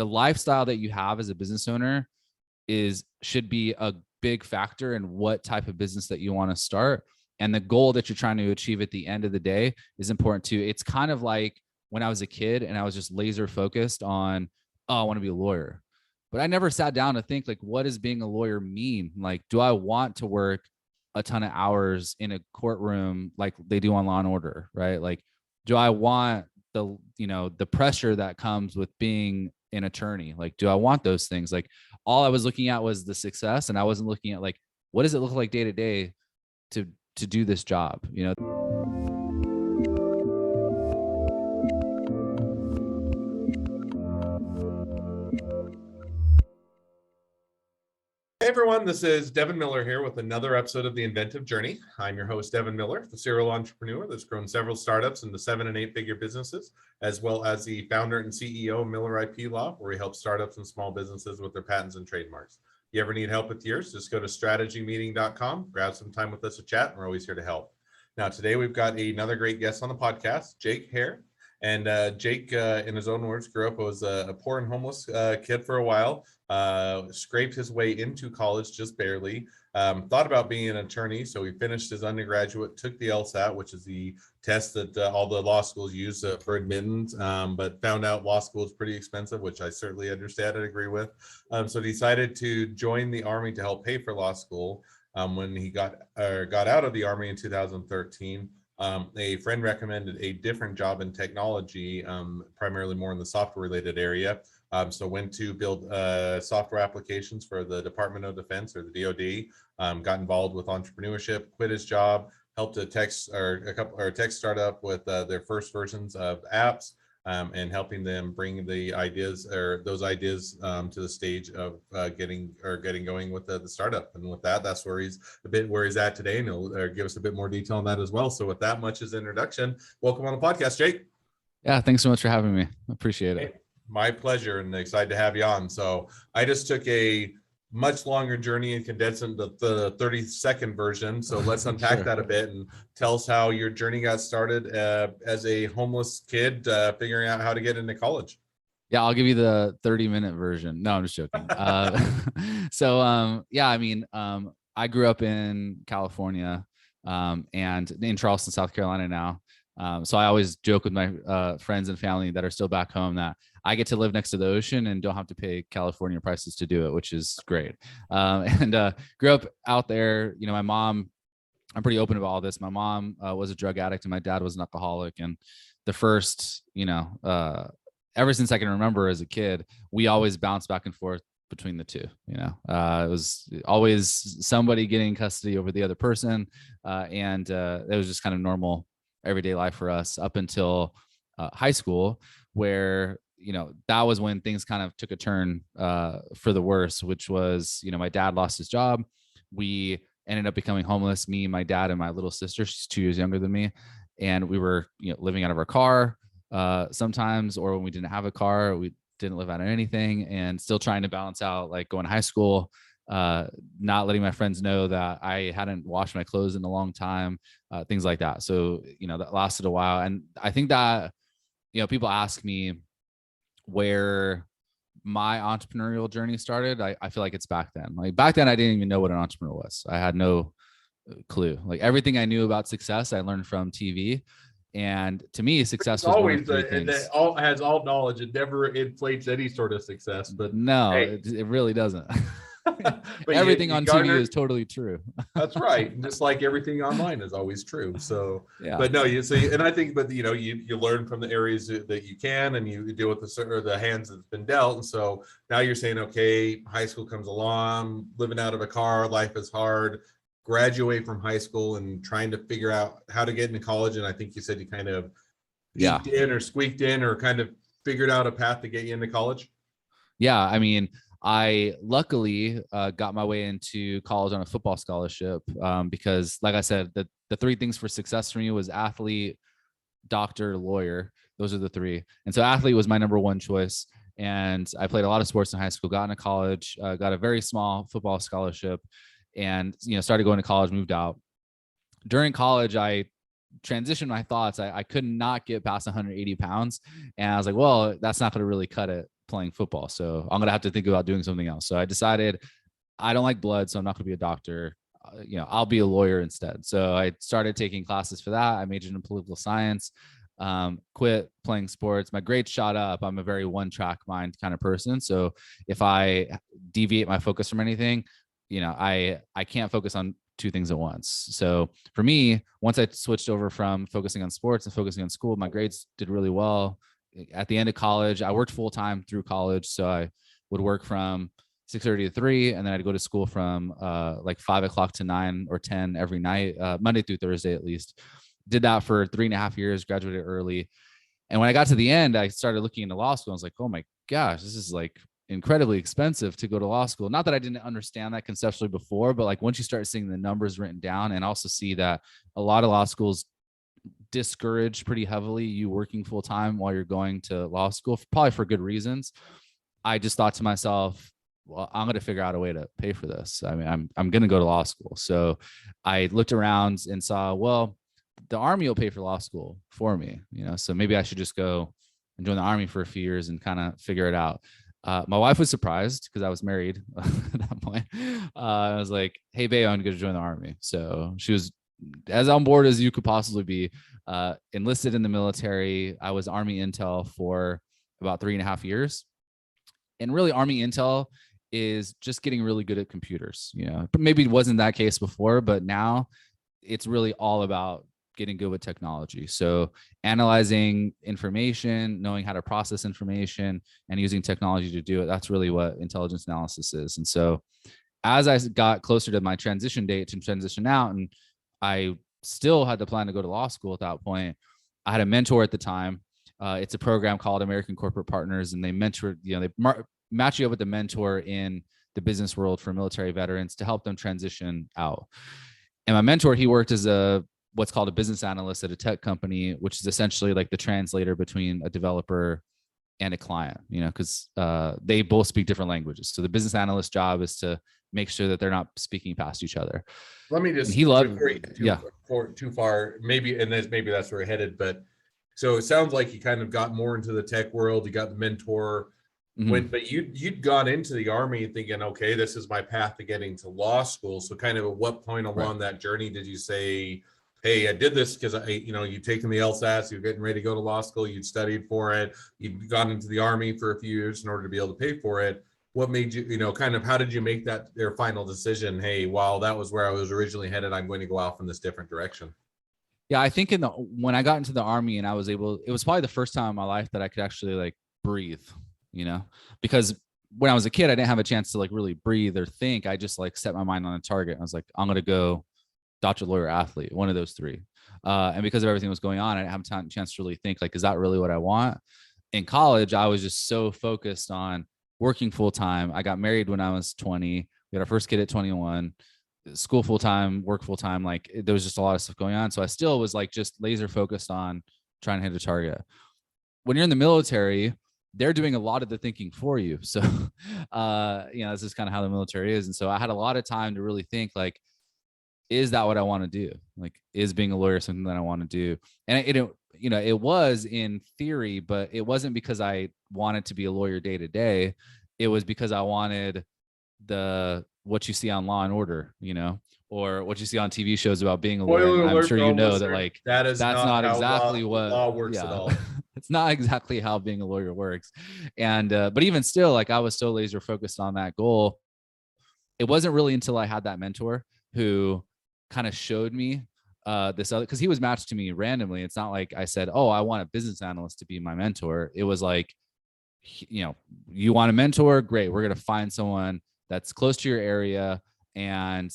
the lifestyle that you have as a business owner should be a big factor in what type of business that you want to start. And the goal that you're trying to achieve at the end of the day is important too. It's kind of like when I was a kid and I was just laser focused on, oh, I want to be a lawyer. But I never sat down to think, like, what does being a lawyer mean? Like, do I want to work a ton of hours in a courtroom like they do on Law and Order, right? Like, do I want the pressure that comes with being an attorney? Like, do I want those things? Like, all I was looking at was the success, and I wasn't looking at, like, what does it look like day to day to do this job, Hey everyone, this is Devin Miller here with another episode of The Inventive Journey. I'm your host, Devin Miller, the serial entrepreneur that's grown several startups into 7- and 8-figure businesses, as well as the founder and CEO of Miller IP Law, where we help startups and small businesses with their patents and trademarks. If you ever need help with yours, just go to strategymeeting.com, grab some time with us to chat, and we're always here to help. Now, today we've got another great guest on the podcast, Jake Hare. And Jake, in his own words, grew up as a poor and homeless kid for a while, scraped his way into college just barely, thought about being an attorney. So he finished his undergraduate, took the LSAT, which is the test that all the law schools use for admittance, but found out law school is pretty expensive, which I certainly understand and agree with. So decided to join the Army to help pay for law school. When he got out of the Army in 2013, a friend recommended a different job in technology, primarily more in the software related area. So went to build software applications for the Department of Defense, or the DoD, got involved with entrepreneurship, quit his job, helped a tech startup with their first versions of apps, and helping them bring the ideas to the stage of getting going with the startup. And with that, that's where he's at today, and he'll give us a bit more detail on that as well. So with that much as introduction, welcome on the podcast, Jake. Yeah, thanks so much for having me. Appreciate it. Hey, my pleasure, and excited to have you on. So I just took a much longer journey and condensed into the 30-second version. So let's unpack Sure. that a bit and tell us how your journey got started as a homeless kid, figuring out how to get into college. Yeah, I'll give you the 30-minute version. No, I'm just joking. I grew up in California, and in Charleston, South Carolina now. So I always joke with my friends and family that are still back home that I get to live next to the ocean and don't have to pay California prices to do it, which is great. And grew up out there. My mom, I'm pretty open about all this. My mom was a drug addict and my dad was an alcoholic. And the first, ever since I can remember as a kid, we always bounced back and forth between the two. It was always somebody getting custody over the other person. And it was just kind of normal everyday life for us up until high school, where that was when things kind of took a turn for the worse, which was my dad lost his job. We ended up becoming homeless, me, my dad, and my little sister. She's 2 years younger than me, and we were living out of our car sometimes, or when we didn't have a car, we didn't live out of anything, and still trying to balance out like going to high school, not letting my friends know that I hadn't washed my clothes in a long time, things like that. So that lasted a while, and I think that people ask me where my entrepreneurial journey started. I feel like it's back then. Like back then, I didn't even know what an entrepreneur was. I had no clue. Like everything I knew about success, I learned from TV. And to me, success was always one of three things. Has all knowledge. It never inflates any sort of success. But no, hey. It really doesn't. But everything on TV is totally true. That's right. Just like everything online is always true. So, yeah. But no, you see, and I think, but you learn from the areas that you can, and you deal with the hands that's been dealt. And so now you're saying, okay, high school comes along, living out of a car, life is hard. Graduate from high school and trying to figure out how to get into college. And I think you said you kind of squeaked in or kind of figured out a path to get you into college. Yeah. I mean, I luckily got my way into college on a football scholarship because, like I said, the three things for success for me was athlete, doctor, lawyer. Those are the three. And so athlete was my number one choice. And I played a lot of sports in high school, got into college, got a very small football scholarship, and started going to college, moved out. During college, I transitioned my thoughts. I could not get past 180 pounds. And I was like, well, that's not going to really cut it playing football. So I'm going to have to think about doing something else. So I decided I don't like blood, so I'm not going to be a doctor. I'll be a lawyer instead. So I started taking classes for that. I majored in political science, quit playing sports. My grades shot up. I'm a very one track mind kind of person. So if I deviate my focus from anything, I can't focus on two things at once. So for me, once I switched over from focusing on sports and focusing on school, my grades did really well. At the end of college, I worked full time through college. So I would work from 6:30 to 3, and then I'd go to school from like 5 o'clock to 9 or 10 every night, Monday through Thursday at least. Did that for 3.5 years, graduated early. And when I got to the end, I started looking into law school. I was like, oh my gosh, this is like incredibly expensive to go to law school. Not that I didn't understand that conceptually before, but like once you start seeing the numbers written down, and also see that a lot of law schools discourage pretty heavily you working full time while you're going to law school, probably for good reasons. I just thought to myself, well, I'm going to figure out a way to pay for this. I mean, I'm going to go to law school. So I looked around and saw, well, the Army will pay for law school for me, so maybe I should just go and join the Army for a few years and kind of figure it out. My wife was surprised because I was married at that point. I was like, hey, babe, I'm going to join the Army. So she was as on board as you could possibly be, enlisted in the military. I was Army Intel for about 3.5 years. And really, Army Intel is just getting really good at computers. Maybe it wasn't that case before, but now it's really all about getting good with technology. So analyzing information, knowing how to process information, and using technology to do it. That's really what intelligence analysis is. And so as I got closer to my transition date to transition out, and I still had the plan to go to law school at that point, I had a mentor at the time. It's a program called American Corporate Partners, and they mentor, they match you up with a mentor in the business world for military veterans to help them transition out. And my mentor, he worked as what's called a business analyst at a tech company, which is essentially like the translator between a developer and a client, because they both speak different languages. So the business analyst job is to make sure that they're not speaking past each other. Let me just, he loved, too far, maybe, and maybe that's where we're headed. But so it sounds like you kind of got more into the tech world. You got the mentor. But you'd gone into the Army thinking, okay, this is my path to getting to law school. So kind of at what point along that journey did you say, hey, I did this because you'd taken the LSATs, you're getting ready to go to law school, you'd studied for it, you'd gone into the Army for a few years in order to be able to pay for it. What made you, kind of, how did you make that their final decision? Hey, while that was where I was originally headed, I'm going to go off in this different direction. Yeah, I think when I got into the Army and it was probably the first time in my life that I could actually like breathe, because when I was a kid, I didn't have a chance to like really breathe or think. I just like set my mind on a target. I was like, I'm going to go doctor, lawyer, athlete, one of those three. And because of everything that was going on, I didn't have a chance to really think like, is that really what I want? In college, I was just so focused on working full time. I got married when I was 20. We had our first kid at 21. School full time, work full time. Like there was just a lot of stuff going on. So I still was like just laser focused on trying to hit a target. When you're in the military, they're doing a lot of the thinking for you. So, this is kind of how the military is. And so I had a lot of time to really think like, is that what I want to do? Like, is being a lawyer something that I want to do? And it was in theory, but it wasn't because I wanted to be a lawyer day to day. It was because I wanted what you see on Law and Order, or what you see on TV shows about being a lawyer. I'm sure that like that's not exactly what law works at all. It's not exactly how being a lawyer works. And but even still, like I was so laser focused on that goal. It wasn't really until I had that mentor who kind of showed me this other, because he was matched to me randomly. It's not like I said, oh, I want a business analyst to be my mentor. It was like, you want a mentor? Great. We're going to find someone that's close to your area and,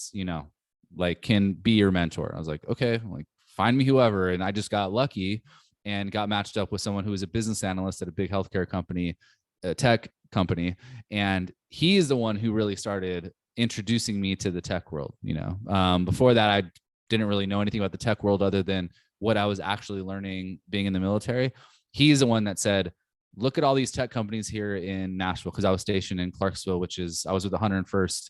like can be your mentor. I was like, okay, like find me whoever. And I just got lucky and got matched up with someone who was a business analyst at a big healthcare company, a tech company. And he is the one who really started introducing me to the tech world. Before that, I didn't really know anything about the tech world other than what I was actually learning being in the military. He's the one that said, look at all these tech companies here in Nashville, because I was stationed in Clarksville, I was with the 101st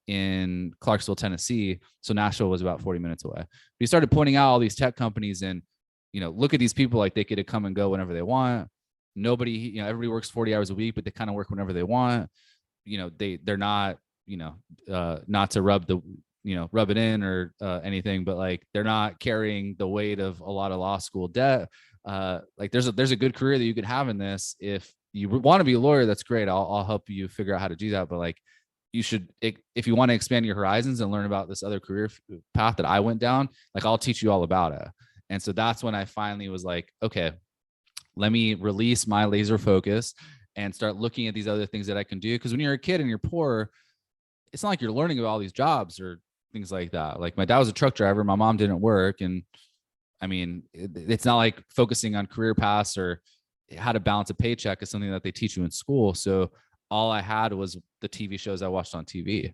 in Clarksville, Tennessee. So Nashville was about 40 minutes away. But he started pointing out all these tech companies and, look at these people, like they get to come and go whenever they want. nobody, everybody works 40 hours a week, but they kind of work whenever they want. They're not, not to rub it in or anything, but like they're not carrying the weight of a lot of law school debt. Like there's a good career that you could have in this. If you want to be a lawyer, that's great. I'll help you figure out how to do that. But like you should, if you want to expand your horizons and learn about this other career path that I went down, like I'll teach you all about it. And so that's when I finally was like, okay, let me release my laser focus and start looking at these other things that I can do. Because when you're a kid and you're poor, it's not like you're learning about all these jobs or things like that. Like my dad was a truck driver, my mom didn't work. And I mean, it's not like focusing on career paths or how to balance a paycheck is something that they teach you in school. So all I had was the TV shows I watched on TV.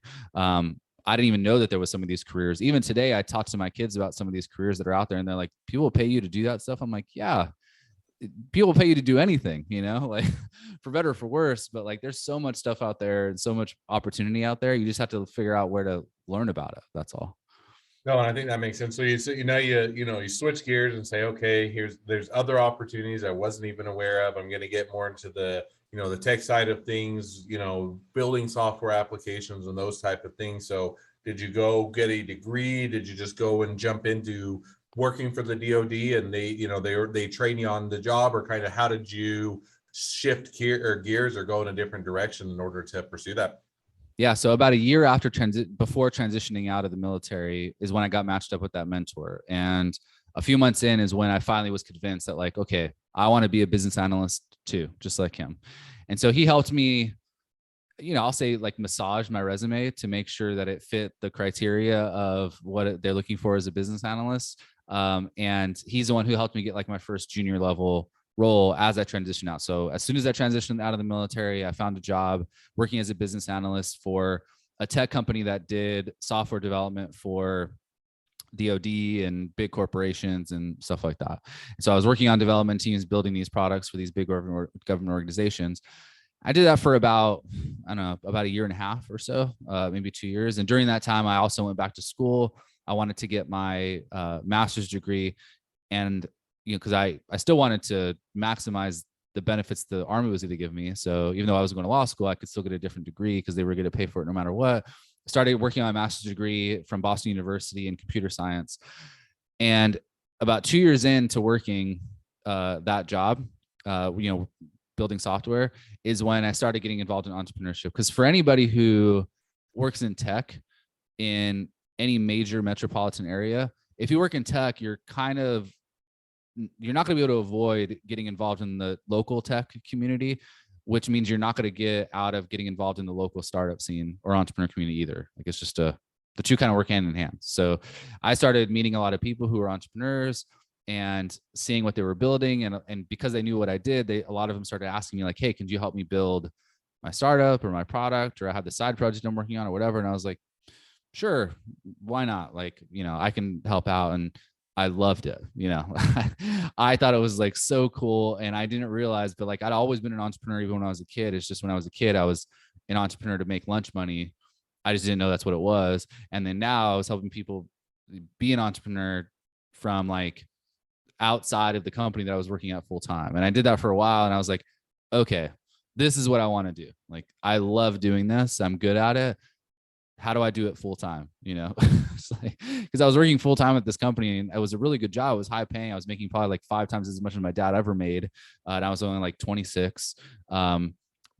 I didn't even know that there was some of these careers. Even today, I talk to my kids about some of these careers that are out there, and they're like, people will pay you to do that stuff. I'm like, yeah, people pay you to do anything, like for better or for worse, but like there's so much stuff out there and so much opportunity out there. You just have to figure out where to learn about it. That's all. No, and I think that makes sense. So you switch gears and say, okay, there's other opportunities I wasn't even aware of. I'm going to get more into the tech side of things, building software applications and those type of things. So did you go get a degree? Did you just go and jump into working for the DoD and they train you on the job, or kind of how did you shift gears or go in a different direction in order to pursue that? Yeah. So about a year after before transitioning out of the military is when I got matched up with that mentor. And a few months in is when I finally was convinced that like, okay, I want to be a business analyst too, just like him. And so he helped me, I'll say like massage my resume to make sure that it fit the criteria of what they're looking for as a business analyst. And he's the one who helped me get like my first junior level role as I transitioned out. So as soon as I transitioned out of the military, I found a job working as a business analyst for a tech company that did software development for DoD and big corporations and stuff like that. And so I was working on development teams, building these products for these big government organizations. I did that for about a year and a half or so, maybe 2 years. And during that time, I also went back to school. I wanted to get my master's degree, and because I still wanted to maximize the benefits the Army was going to give me. So even though I was going to law school, I could still get a different degree because they were going to pay for it no matter what. I started working on my master's degree from Boston University in computer science. And about 2 years into working that job, building software, is when I started getting involved in entrepreneurship. Because for anybody who works in tech in any major metropolitan area, if you work in tech, you're not going to be able to avoid getting involved in the local tech community, which means you're not going to get out of getting involved in the local startup scene or entrepreneur community either. Like it's just the two kind of work hand in hand. So I started meeting a lot of people who were entrepreneurs and seeing what they were building. And because they knew what I did, a lot of them started asking me like, hey, can you help me build my startup or my product? Or I have the side project I'm working on or whatever. And I was like, sure, why not? Like, I can help out. And I loved it. I thought it was like so cool. And I didn't realize, but like I'd always been an entrepreneur even when I was a kid. It's just when I was a kid, I was an entrepreneur to make lunch money. I just didn't know that's what it was. And then now I was helping people be an entrepreneur from like outside of the company that I was working at full time. And I did that for a while. And I was like, okay, this is what I want to do. Like, I love doing this. I'm good at it. How do I do it full time? Because I was working full time at this company and it was a really good job. It was high paying. I was making probably like 5 times as much as my dad ever made. And I was only like 26. But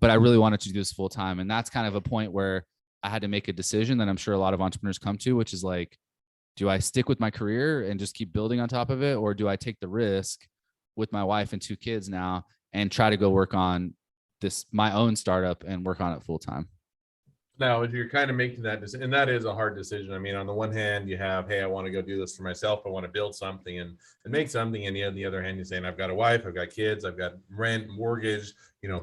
I really wanted to do this full time. And that's kind of a point where I had to make a decision that I'm sure a lot of entrepreneurs come to, which is like, do I stick with my career and just keep building on top of it? Or do I take the risk with my wife and 2 kids now and try to go work on my own startup and work on it full time? Now, if you're kind of making that decision, and that is a hard decision. I mean, on the one hand, you have, hey, I want to go do this for myself. I want to build something and make something. And on the other hand, you're saying, I've got a wife, I've got kids, I've got rent, mortgage,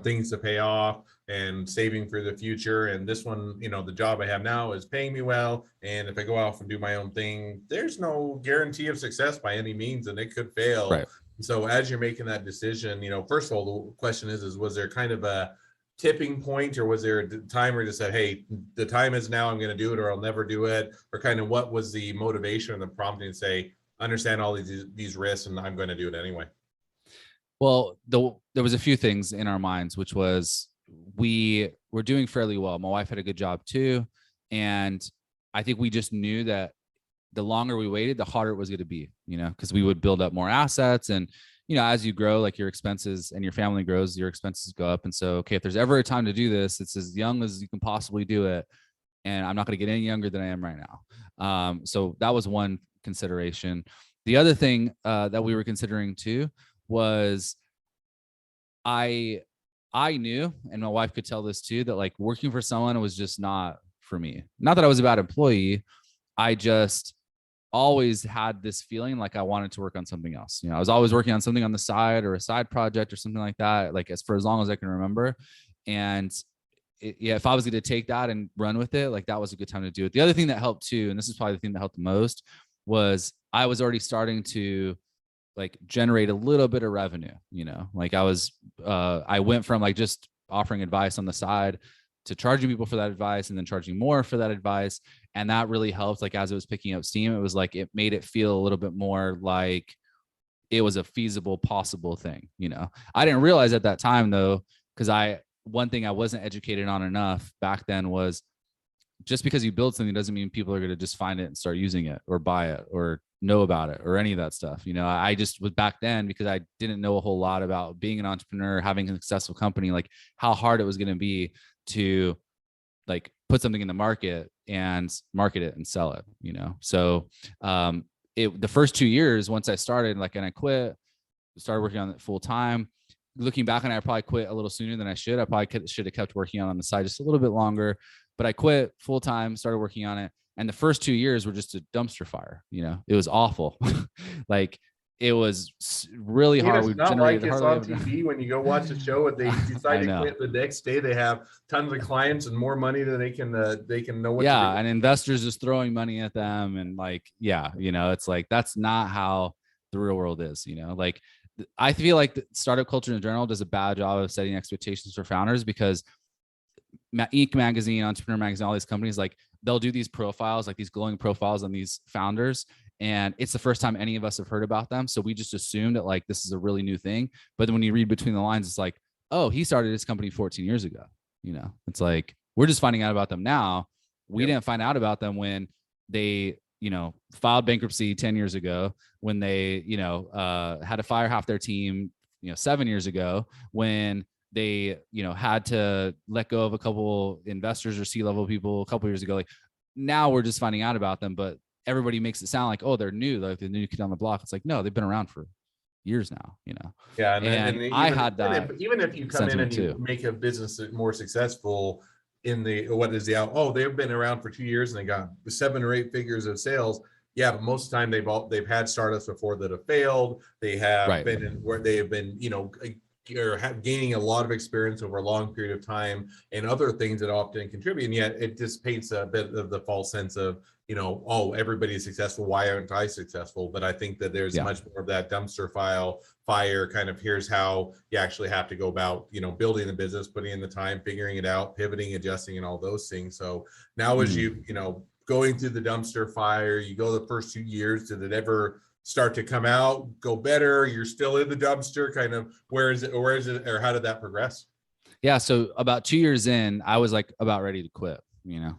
things to pay off and saving for the future. And this one, the job I have now is paying me well. And if I go off and do my own thing, there's no guarantee of success by any means, and it could fail. Right. So as you're making that decision, first of all, the question is was there kind of a tipping point, or was there a time where you said, hey, the time is now, I'm going to do it or I'll never do it? Or kind of what was the motivation and the prompting to say, understand all these risks and I'm going to do it anyway? Well, there was a few things in our minds, which was we were doing fairly well. My wife had a good job too. And I think we just knew that the longer we waited, the harder it was going to be, because we would build up more assets. And, as you grow, like your expenses and your family grows, your expenses go up. And so, okay, if there's ever a time to do this, it's as young as you can possibly do it. And I'm not going to get any younger than I am right now. So that was one consideration. The other thing that we were considering too was I I knew, and my wife could tell this too, that like working for someone was just not for me. Not that I was a bad employee. I just always had this feeling like I wanted to work on something else. I was always working on something on the side or a side project or something like that, like for as long as I can remember. And if I was going to take that and run with it, like that was a good time to do it. The other thing that helped too, and this is probably the thing that helped the most, was I was already starting to like generate a little bit of revenue, like I went from like just offering advice on the side to charging people for that advice and then charging more for that advice. And that really helped. Like as it was picking up steam, it was like, it made it feel a little bit more like it was a feasible, possible thing. I didn't realize at that time though, because one thing I wasn't educated on enough back then was just because you build something doesn't mean people are going to just find it and start using it or buy it or know about it or any of that stuff. I just was back then, because I didn't know a whole lot about being an entrepreneur, having a successful company, like how hard it was going to be to like put something in the market and market it and sell it, So the first 2 years, once I started, like, and I quit, started working on it full time. Looking back on it, I probably quit a little sooner than I should. I probably should have kept working on the side just a little bit longer, but I quit full time, started working on it. And the first 2 years were just a dumpster fire. It was awful. Like it was really hard. It's We not like generated it's hardly on ever. TV when you go watch a show and they decide I to know. quit the next day. They have tons of clients and more money than they can know what to Yeah. do. And investors just throwing money at them. And like, yeah, it's like, that's not how the real world is, like I feel like the startup culture in general does a bad job of setting expectations for founders, because Inc. magazine, Entrepreneur magazine, all these companies, like they'll do these profiles, like these glowing profiles on these founders. And it's the first time any of us have heard about them. So we just assume that like, this is a really new thing. But then when you read between the lines, it's like, oh, he started his company 14 years ago. It's like, we're just finding out about them now. We didn't find out about them when they, filed bankruptcy 10 years ago, when they, had to fire half their team, 7 years ago, when they, had to let go of a couple investors or C-level people a couple years ago. Like now we're just finding out about them, but everybody makes it sound like, oh, they're new, like the new kid on the block. It's like, no, they've been around for years now, Yeah, and even, I had that even if you come in and you too. make a business more successful in they've been around for 2 years and they got 7 or 8 figures of sales. Yeah, but most of the time they've had startups before that have failed. They have been in where they have been, or gaining a lot of experience over a long period of time and other things that often contribute. And yet it just paints a bit of the false sense of, oh, everybody's successful. Why aren't I successful? But I think that there's much more of that dumpster fire kind of, here's how you actually have to go about, building the business, putting in the time, figuring it out, pivoting, adjusting, and all those things. So now as you going through the dumpster fire, you go the first 2 years, did it ever start to come out, go better? You're still in the dumpster, kind of, where is it, or how did that progress? Yeah. So about 2 years in, I was like about ready to quit,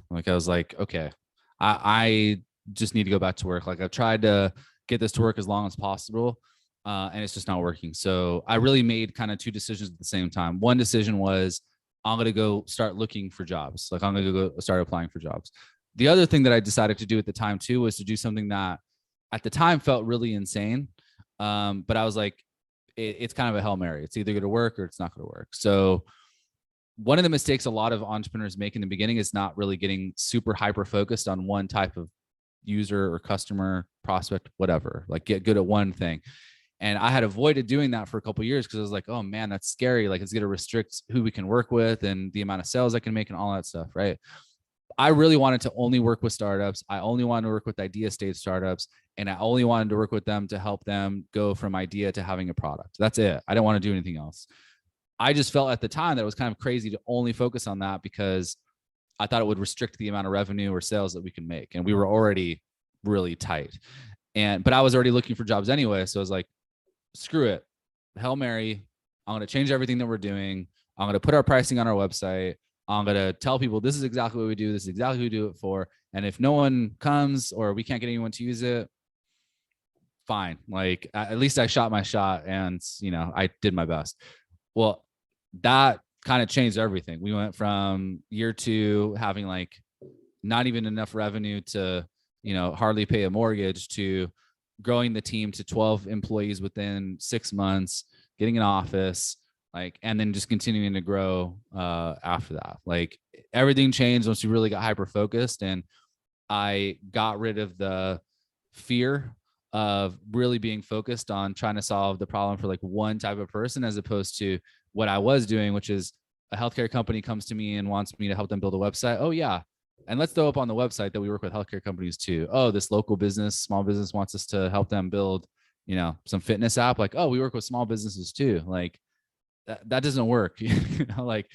like I was like, okay, I just need to go back to work. Like I've tried to get this to work as long as possible. And it's just not working. So I really made kind of two decisions at the same time. One decision was I'm going to go start looking for jobs. Like I'm going to go start applying for jobs. The other thing that I decided to do at the time too was to do something that at the time felt really insane. But I was like, it's kind of a Hail Mary. It's either going to work or it's not going to work. So one of the mistakes a lot of entrepreneurs make in the beginning is not really getting super hyper focused on one type of user or customer, prospect, whatever, like get good at one thing. And I had avoided doing that for a couple of years because I was like, oh man, that's scary. Like it's going to restrict who we can work with and the amount of sales I can make and all that stuff. Right. I really wanted to only work with startups. I only wanted to work with idea stage startups, and I only wanted to work with them to help them go from idea to having a product. That's it. I didn't want to do anything else. I just felt at the time that it was kind of crazy to only focus on that because I thought it would restrict the amount of revenue or sales that we can make. And we were already really tight. But I was already looking for jobs anyway. So I was like, screw it. Hail Mary, I'm going to change everything that we're doing. I'm going to put our pricing on our website. I'm going to tell people this is exactly what we do. This is exactly who we do it for. And if no one comes or we can't get anyone to use it, fine. Like at least I shot my shot and, I did my best. Well, that kind of changed everything. We went from year 2 having like not even enough revenue to, hardly pay a mortgage, to growing the team to 12 employees within 6 months, getting an office, like, and then just continuing to grow after that. Like everything changed once we really got hyper focused, and I got rid of the fear of really being focused on trying to solve the problem for like one type of person, as opposed to what I was doing, which is a healthcare company comes to me and wants me to help them build a website. Oh yeah. And let's throw up on the website that we work with healthcare companies too. Oh, this local business, small business wants us to help them build, some fitness app. Like, oh, we work with small businesses too. Like that doesn't work. Like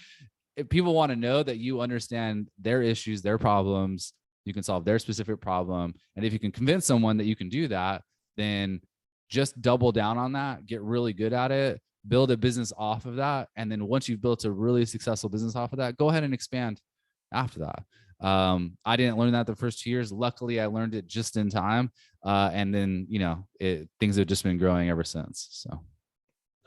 if people want to know that you understand their issues, their problems, you can solve their specific problem. And if you can convince someone that you can do that, then just double down on that, get really good at it, build a business off of that. And then once you've built a really successful business off of that, go ahead and expand after that. I didn't learn that the first 2 years. Luckily, I learned it just in time. And then, things have just been growing ever since. So.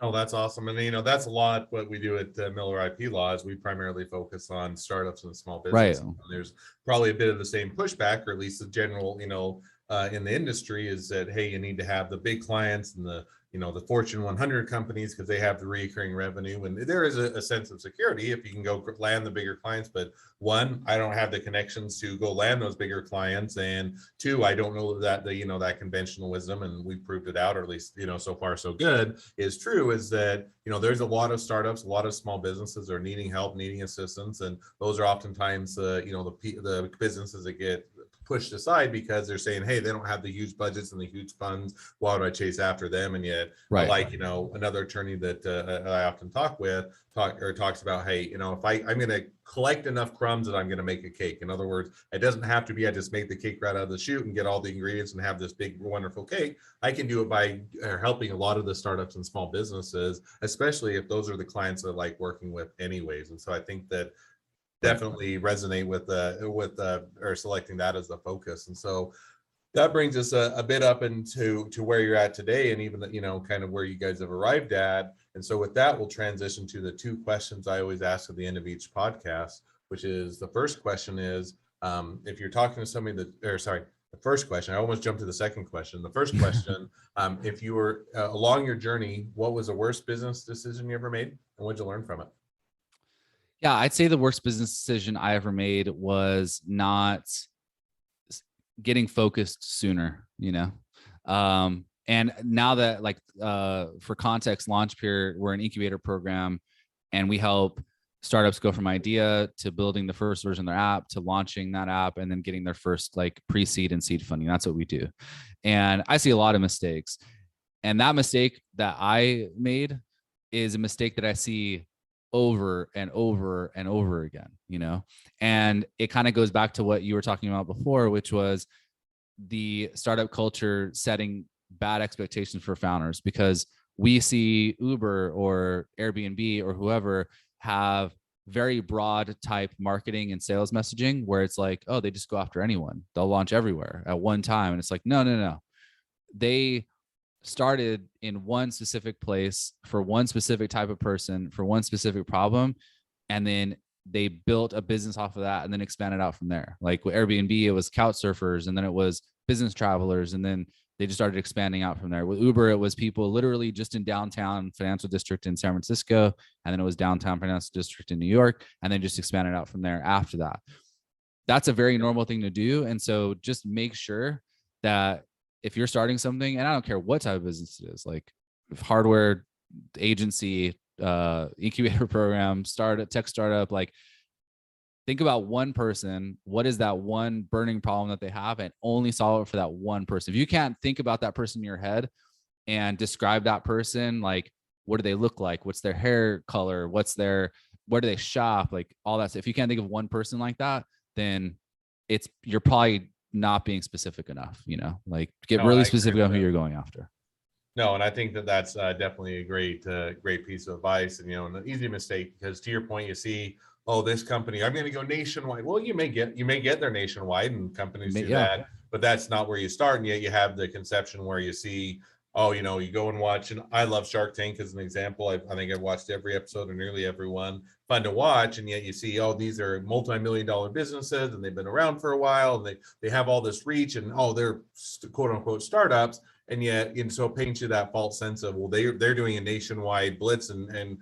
Oh, that's awesome. And, that's a lot what we do at Miller IP Law is we primarily focus on startups and small Right. business. And there's probably a bit of the same pushback, or at least the general, in the industry is that, hey, you need to have the big clients and the Fortune 100 companies because they have the recurring revenue. And there is a sense of security if you can go land the bigger clients. But one, I don't have the connections to go land those bigger clients. And two, I don't know that that conventional wisdom, and we proved it out, or at least, so far so good, is true, is that, there's a lot of startups, a lot of small businesses are needing help, needing assistance. And those are oftentimes, the businesses that get pushed aside because they're saying, hey, they don't have the huge budgets and the huge funds. Why would I chase after them? And yet, right. like, another attorney that I often talks about, hey, if I'm going to collect enough crumbs that I'm going to make a cake. In other words, it doesn't have to be I just make the cake right out of the chute and get all the ingredients and have this big, wonderful cake. I can do it by helping a lot of the startups and small businesses, especially if those are the clients that I like working with anyways. And so I think that definitely resonate with or selecting that as the focus. And so that brings us a bit up into where you're at today, and even kind of where you guys have arrived at. And so with that, we'll transition to the 2 questions I always ask at the end of each podcast, which is, the first question is, if you're talking to somebody the first question, I almost jumped to the second question. The first question, if you were along your journey, what was the worst business decision you ever made, and what'd you learn from it? Yeah, I'd say the worst business decision I ever made was not getting focused sooner, and now that, like, for context, LaunchPeer, we're an incubator program, and we help startups go from idea to building the first version of their app to launching that app and then getting their first like pre-seed and seed funding. That's what we do. And I see a lot of mistakes. And that mistake that I made is a mistake that I see over and over and over again, and it kind of goes back to what you were talking about before, which was the startup culture setting bad expectations for founders, because we see Uber or Airbnb or whoever have very broad type marketing and sales messaging where it's like, oh, they just go after anyone. They'll launch everywhere at one time. And it's like, no. They started in one specific place for one specific type of person for one specific problem. And then they built a business off of that and then expanded out from there. Like with Airbnb, it was couch surfers, and then it was business travelers. And then they just started expanding out from there. With Uber, it was people literally just in downtown financial district in San Francisco. And then it was downtown financial district in New York, and then just expanded out from there after that. That's a very normal thing to do. And so just make sure that if you're starting something, and I don't care what type of business it is, like hardware agency, incubator program, tech startup, like think about one person. What is that one burning problem that they have, and only solve it for that one person. If you can't think about that person in your head and describe that person, like what do they look like? What's their hair color? Where do they shop? Like all that stuff. If you can't think of one person like that, then you're probably not being specific enough, like get really specific on who you're going after. No, and I think that that's definitely a great piece of advice, and an easy mistake, because to your point, you see, oh, this company, I'm going to go nationwide. Well, you may get there nationwide, and companies do Yeah. that, but that's not where you start. And yet you have the conception where you see, oh, you go and watch, and I love Shark Tank as an example. I think I've watched every episode or nearly every one. Fun to watch, and yet you see, oh, these are multi-million-dollar businesses, and they've been around for a while, and they have all this reach, and oh, they're quote unquote startups. And yet, so it paints you that false sense of, well, they're doing a nationwide blitz and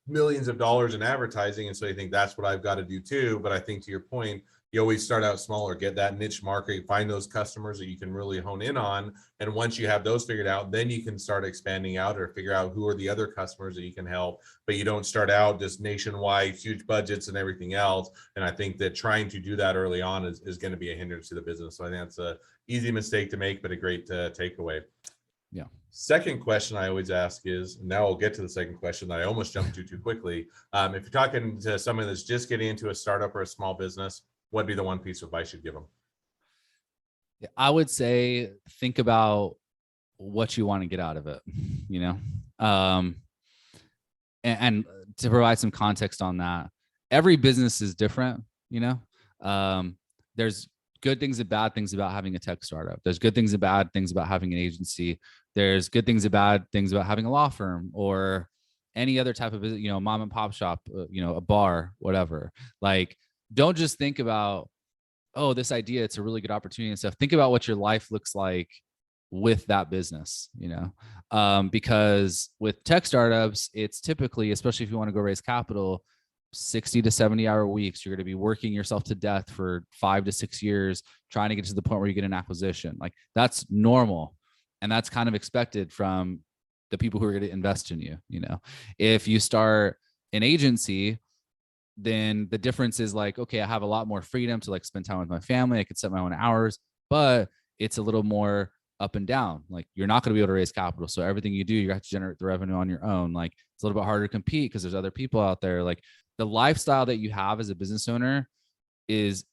millions of dollars in advertising, and so you think that's what I've got to do too. But I think, to your point, you always start out smaller, get that niche market, find those customers that you can really hone in on, and once you have those figured out, then you can start expanding out or figure out who are the other customers that you can help. But you don't start out just nationwide, huge budgets and everything else. And I think that trying to do that early on is going to be a hindrance to the business. So I think that's a easy mistake to make, but a great takeaway. Yeah. Second question I always ask is, now I'll get to the second question that I almost jumped to too quickly. If you're talking to someone that's just getting into a startup or a small business, what'd be the one piece of advice you'd give them? I would say think about what you want to get out of it, you know? And to provide some context on that, every business is different, you know? There's good things and bad things about having a tech startup. There's good things and bad things about having an agency. There's good things and bad things about having a law firm or any other type of business, you know, mom and pop shop, you know, a bar, whatever. Like, don't just think about, oh, this idea, it's a really good opportunity and stuff. Think about what your life looks like with that business, you know, because with tech startups, it's typically, especially if you want to go raise capital, 60 to 70-hour weeks. You're going to be working yourself to death for 5 to 6 years, trying to get to the point where you get an acquisition. Like, that's normal. And that's kind of expected from the people who are going to invest in you. You know, if you start an agency, then the difference is like, okay, I have a lot more freedom to like spend time with my family. I could set my own hours, but it's a little more up and down. Like, you're not going to be able to raise capital. So everything you do, you have to generate the revenue on your own. Like, it's a little bit harder to compete because there's other people out there. Like, the lifestyle that you have as a business owner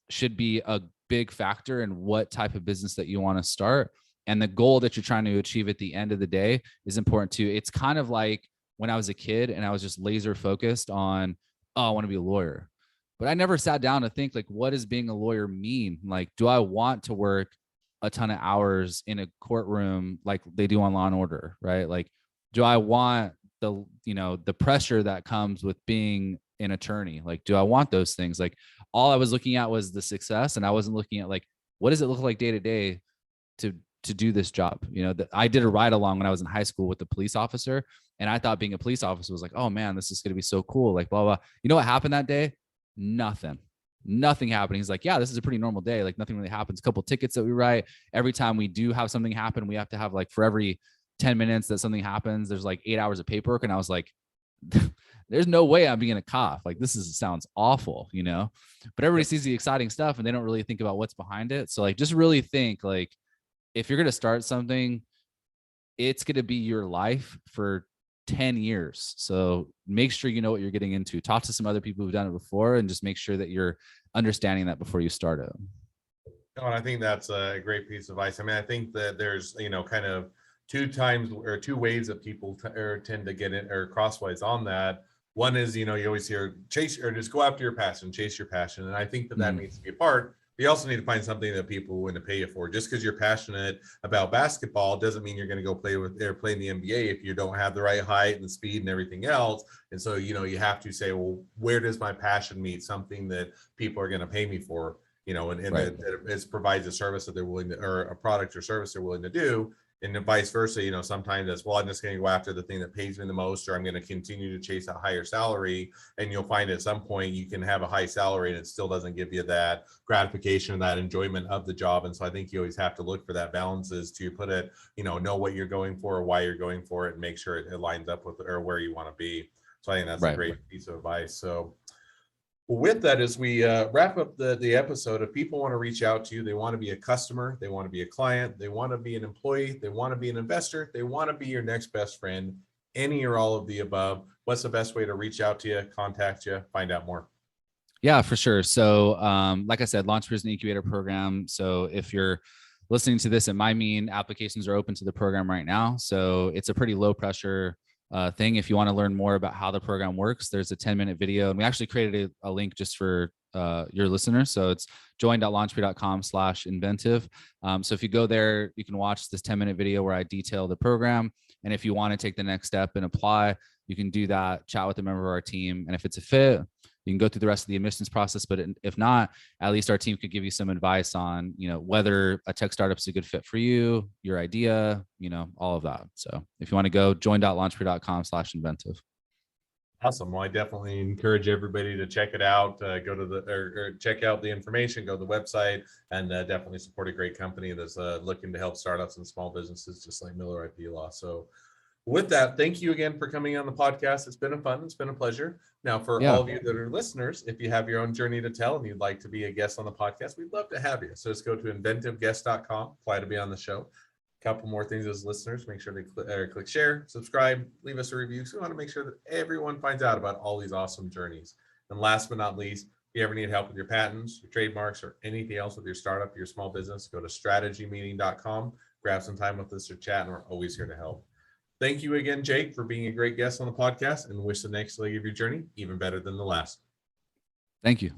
should be a big factor in what type of business that you want to start. And the goal that you're trying to achieve at the end of the day is important too. It's kind of like when I was a kid and I was just laser focused on, oh, I want to be a lawyer. But I never sat down to think, like, what does being a lawyer mean? Like, do I want to work a ton of hours in a courtroom like they do on Law and Order, right? Like, do I want the pressure that comes with being an attorney? Like, do I want those things? Like, all I was looking at was the success, and I wasn't looking at like, what does it look like day to day to do this job? You know, that I did a ride along when I was in high school with the police officer, and I thought being a police officer was like, oh man, this is going to be so cool. Like, blah, blah. You know what happened that day? Nothing happened. He's like, yeah, this is a pretty normal day. Like, nothing really happens. A couple tickets that we write. Every time we do have something happen, we have to have like, for every 10 minutes that something happens, there's like 8 hours of paperwork. And I was like, there's no way I'm being a cop. Like, sounds awful, you know, but everybody sees the exciting stuff and they don't really think about what's behind it. So like, just really think, like, if you're going to start something, it's going to be your life for 10 years. So make sure you know what you're getting into. Talk to some other people who've done it before and just make sure that you're understanding that before you start it. Oh, and I think that's a great piece of advice. I mean, I think that there's, kind of two ways that people tend to get in or crosswise on that. One is, you always hear chase or just go after your passion, chase your passion. And I think that needs to be a part. But you also need to find something that people are willing to pay you for. Just because you're passionate about basketball doesn't mean you're going to go play in the NBA if you don't have the right height and the speed and everything else. And so, you have to say, well, where does my passion meet something that people are going to pay me for? And Right. that it provides a service that they're willing to, or a product or service they're willing to do. And then vice versa, sometimes it's, well, I'm just going to go after the thing that pays me the most, or I'm going to continue to chase a higher salary. And you'll find at some point you can have a high salary and it still doesn't give you that gratification, that enjoyment of the job. And so I think you always have to look for that balance, is to put it, know what you're going for or why you're going for it, and make sure it lines up with or where you want to be. So I think that's a great piece of advice. So with that, as we wrap up the episode, if people want to reach out to you, they want to be a customer, they want to be a client, they want to be an employee, they want to be an investor, they want to be your next best friend, any or all of the above, what's the best way to reach out to you, contact you, find out more? Yeah, for sure. So like I said, Launch Prison Incubator Program. So if you're listening to this, it might mean applications are open to the program right now. So it's a pretty low pressure thing. If you want to learn more about how the program works, there's a 10-minute video, and we actually created a link just for your listeners. So it's join.launchpad.com/inventive. So if you go there, you can watch this 10-minute video where I detail the program. And if you want to take the next step and apply, you can do that, chat with a member of our team. And if it's a fit, you can go through the rest of the admissions process. But if not, at least our team could give you some advice on, whether a tech startup is a good fit for you, your idea, all of that. So if you want to go, join.launchpad.com/inventive. Awesome. Well, I definitely encourage everybody to check it out. Go to or check out the information, go to the website, and definitely support a great company that's looking to help startups and small businesses just like Miller IP Law. So with that, thank you again for coming on the podcast. It's been it's been a pleasure. Now, for all of you that are listeners, if you have your own journey to tell and you'd like to be a guest on the podcast, we'd love to have you. So just go to inventiveguest.com, apply to be on the show. Couple more things as listeners, make sure to click share, subscribe, leave us a review. So we want to make sure that everyone finds out about all these awesome journeys. And last but not least, if you ever need help with your patents, your trademarks, or anything else with your startup, your small business, go to strategymeeting.com, grab some time with us or chat, and we're always here to help. Thank you again, Jake, for being a great guest on the podcast, and wish the next leg of your journey even better than the last. Thank you.